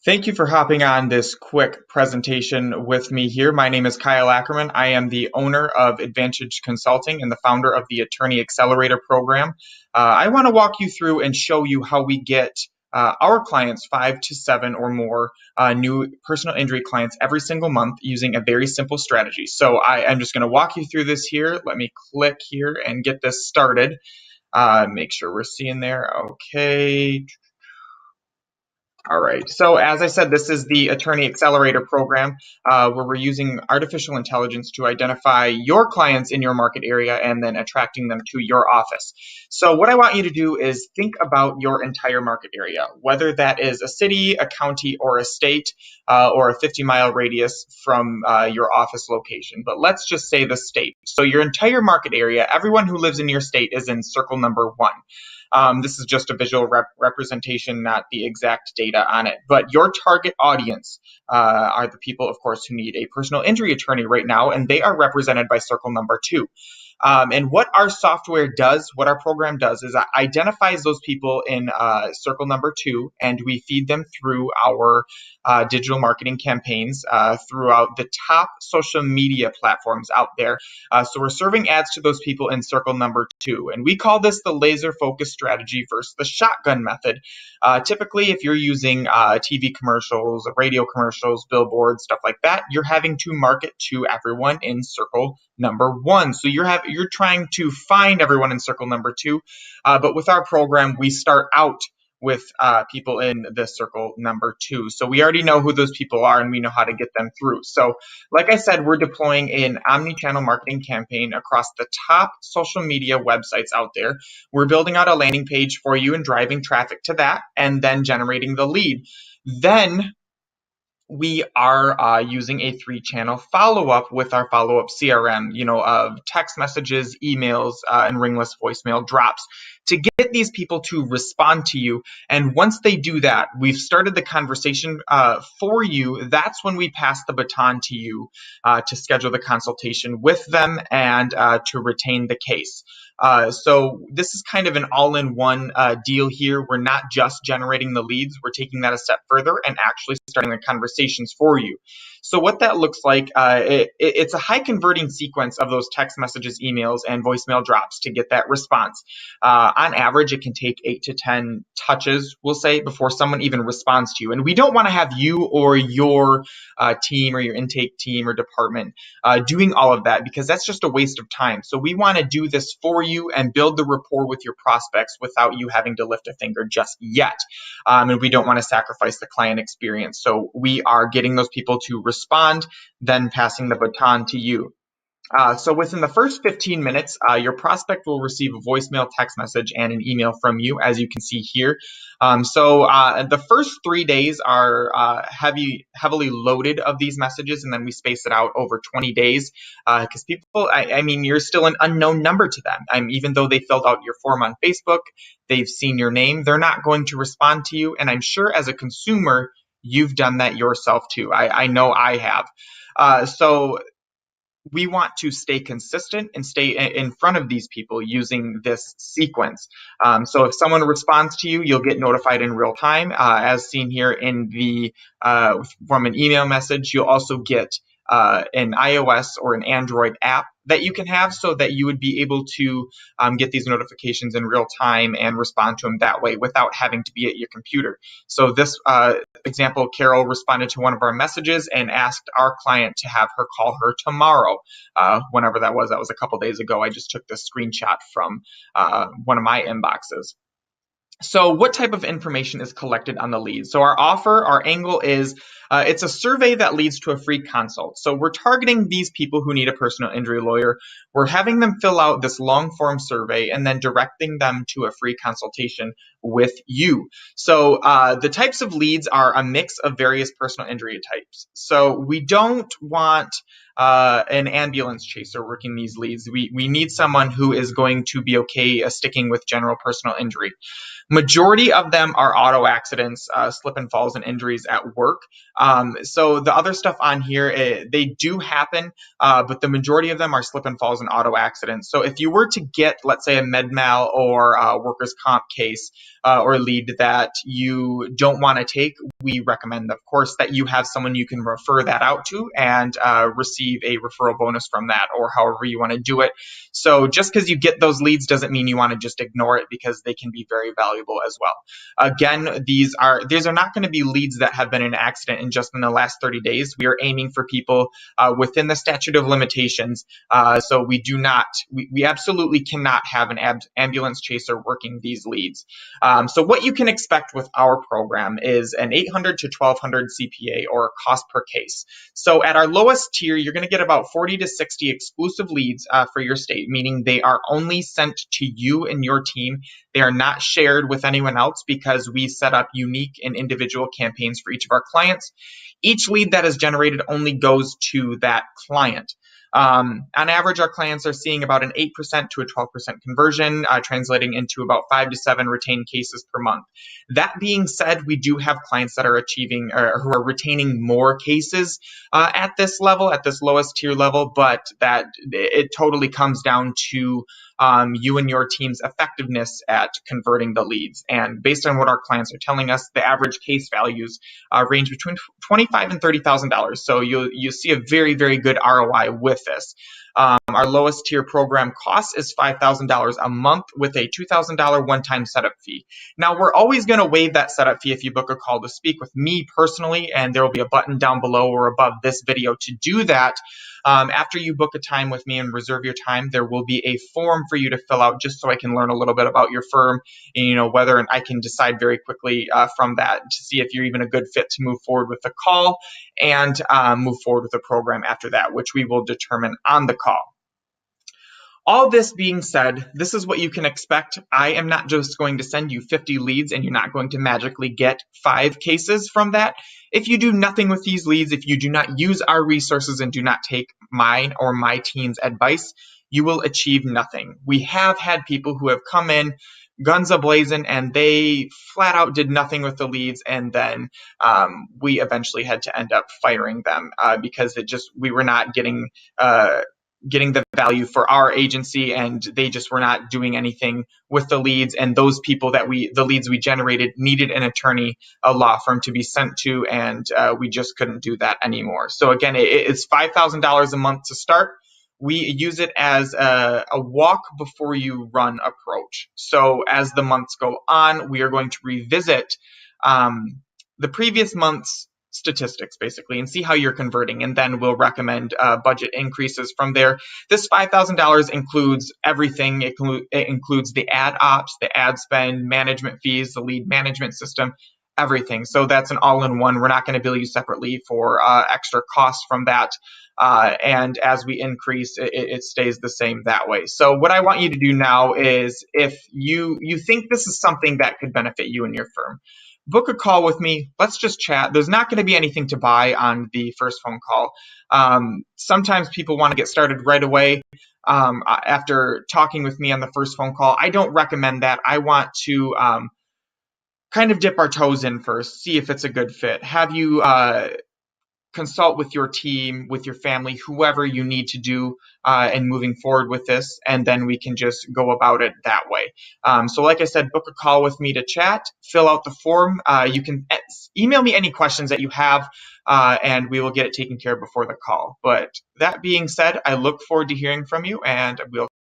Thank you for hopping on this quick presentation with me here. My name is Kyle Ackerman. I am the owner of Advantage Consulting and the founder of the Attorney Accelerator program. I want to walk you through and show you how we get our clients 5 to 7 or more new personal injury clients every single month using a very simple strategy. So I'm just going to walk you through this here. Let me click here and get this started. Make sure we're seeing there. Okay. All right. So as I said, this is the Attorney Accelerator program where we're using artificial intelligence to identify your clients in your market area and then attracting them to your office. So what I want you to do is think about your entire market area, whether that is a city, a county, or a state, or a 50-mile radius from your office location. But let's just say the state. So your entire market area, everyone who lives in your state is in circle number 1. This is just a visual representation, not the exact data on it. But your target audience are the people, of course, who need a personal injury attorney right now, and they are represented by circle number 2. And what our software does, what our program does, is it identifies those people in circle number 2, and we feed them through our digital marketing campaigns throughout the top social media platforms out there. So we're serving ads to those people in circle number 2. And we call this the laser focus strategy versus the shotgun method. Typically, if you're using TV commercials, radio commercials, billboards, stuff like that, you're having to market to everyone in circle number 1. So you're trying to find everyone in circle number 2. But with our program, we start out with people in the circle number 2. So we already know who those people are and we know how to get them through. So like I said, we're deploying an omni-channel marketing campaign across the top social media websites out there. We're building out a landing page for you and driving traffic to that and then generating the lead. Then we are using a 3-channel follow-up with our follow-up CRM, of text messages, emails, and ringless voicemail drops to get these people to respond to you. And once they do that, we've started the conversation for you. That's when we pass the baton to you to schedule the consultation with them and to retain the case. So this is kind of an all-in-one deal here. We're not just generating the leads. We're taking that a step further and actually starting the conversations for you. So what that looks like, it's a high converting sequence of those text messages, emails, and voicemail drops to get that response. On average, it can take 8 to 10 touches, we'll say, before someone even responds to you. And we don't want to have you or your team or your intake team or department doing all of that because that's just a waste of time. So we want to do this for you and build the rapport with your prospects without you having to lift a finger just yet. And we don't want to sacrifice the client experience. So we are getting those people to respond, then passing the baton to you. So within the first 15 minutes, your prospect will receive a voicemail, text message, and an email from you, as you can see here. So the first 3 days are heavily loaded of these messages, and then we space it out over 20 days because people, I mean, you're still an unknown number to them. Even though they filled out your form on Facebook, they've seen your name, they're not going to respond to you. And I'm sure as a consumer, you've done that yourself too. I know I have. So we want to stay consistent and stay in front of these people using this sequence. So if someone responds to you, you'll get notified in real time, as seen here in the from an email message. You'll also get an iOS or an Android app that you can have so that you would be able to get these notifications in real time and respond to them that way without having to be at your computer. So this example, Carol responded to one of our messages and asked our client to have her call her tomorrow, whenever that was. That was a couple days ago. I just took this screenshot from one of my inboxes. So what type of information is collected on the lead? So our angle is it's a survey that leads to a free consult. So we're targeting these people who need a personal injury lawyer. We're having them fill out this long form survey and then directing them to a free consultation with you. So the types of leads are a mix of various personal injury types. So we don't want an ambulance chaser working these leads. We need someone who is going to be okay sticking with general personal injury. Majority of them are auto accidents, slip and falls and injuries at work. So the other stuff on here, they do happen, but the majority of them are slip and falls and auto accidents. So if you were to get, let's say, a med mal or a workers' comp case or lead that you don't want to take, we recommend, of course, that you have someone you can refer that out to and receive a referral bonus from that, or however you want to do it. So just because you get those leads doesn't mean you want to just ignore it, because they can be very valuable as well. Again, these are not going to be leads that have been in an accident in the last 30 days. We are aiming for people within the statute of limitations. So we absolutely cannot have an ambulance chaser working these leads. So what you can expect with our program is an 800 to 1200 CPA, or cost per case. So at our lowest tier, you're going to get about 40 to 60 exclusive leads for your state, meaning they are only sent to you and your team. They are not shared with anyone else, because we set up unique and individual campaigns for each of our clients. Each lead that is generated only goes to that client. On average, our clients are seeing about an 8% to a 12% conversion, translating into about 5 to 7 retained cases per month. That being said, we do have clients that are achieving, or who are retaining more cases at this level, at this lowest tier level, but that it totally comes down to you and your team's effectiveness at converting the leads. And based on what our clients are telling us, the average case values range between $25,000 and $30,000. So you see a very, very good ROI with this. Our lowest tier program cost is $5,000 a month with a $2,000 one-time setup fee. Now, we're always going to waive that setup fee if you book a call to speak with me personally, and there will be a button down below or above this video to do that. After you book a time with me and reserve your time, there will be a form for you to fill out, just so I can learn a little bit about your firm, and whether I can decide very quickly from that to see if you're even a good fit to move forward with the call, and move forward with the program after that, which we will determine on the call. All this being said, this is what you can expect. I am not just going to send you 50 leads and you're not going to magically get 5 cases from that. If you do nothing with these leads, if you do not use our resources and do not take mine or my team's advice, you will achieve nothing. We have had people who have come in guns a-blazing, and they flat out did nothing with the leads, and then we eventually had to end up firing them because we were not getting the value for our agency, and they just were not doing anything with the leads. And those people the leads we generated needed an attorney, a law firm to be sent to, and we just couldn't do that anymore. So again, it's $5,000 a month to start. We use it as a walk before you run approach. So as the months go on, we are going to revisit the previous month's statistics, basically, and see how you're converting, and then we'll recommend budget increases from there. This $5,000 includes everything. It includes the ad ops, the ad spend, management fees, the lead management system, everything. So that's an all-in-one. We're not going to bill you separately for extra costs from that. And as we increase, it stays the same that way. So what I want you to do now is, if you think this is something that could benefit you and your firm, book a call with me. Let's just chat. There's not going to be anything to buy on the first phone call. Sometimes people want to get started right away after talking with me on the first phone call. I don't recommend that. I want to kind of dip our toes in first, see if it's a good fit. Have you consult with your team, with your family, whoever you need to do in moving forward with this, and then we can just go about it that way. So like I said, book a call with me to chat, fill out the form. You can email me any questions that you have, and we will get it taken care of before the call. But that being said, I look forward to hearing from you, and we'll